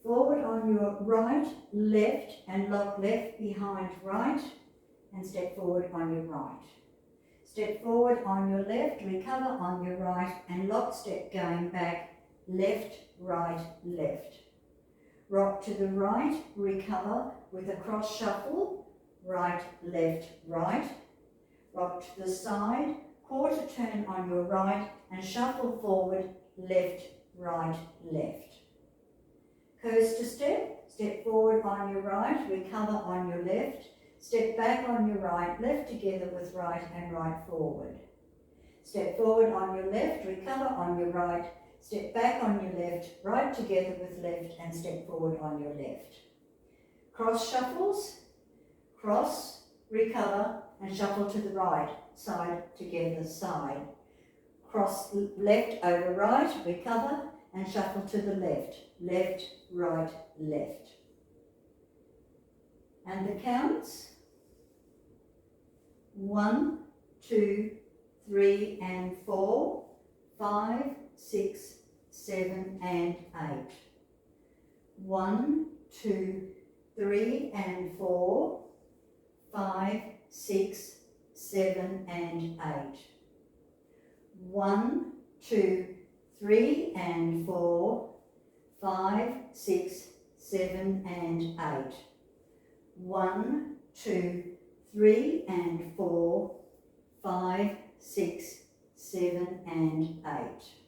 Forward on your right, left, and lock left behind right, and step forward on your right. Step forward on your left, recover on your right, and lock step going back, left, right, left. Rock to the right, recover with a cross shuffle, right, left, right. Rock to the side, quarter turn on your right, and shuffle forward, left, right, left. Coaster step, step forward on your right, recover on your left, step back on your right, left together with right and right forward. Step forward on your left, recover on your right, step back on your left, right together with left, and step forward on your left. Cross shuffles, cross, recover, and shuffle to the right, side together, side. Cross left over right, recover, and shuffle to the left, left, right, left. And the counts: 1, 2, 3 and 4, 5, 6, 7 and 8. 1, 2, 3 and 4, 5, 6, 7 and 8. 1, 2, 3 and 4, 5, 6, 7 and 8. 1, 2, 3 and 4, 5, 6, 7 and 8.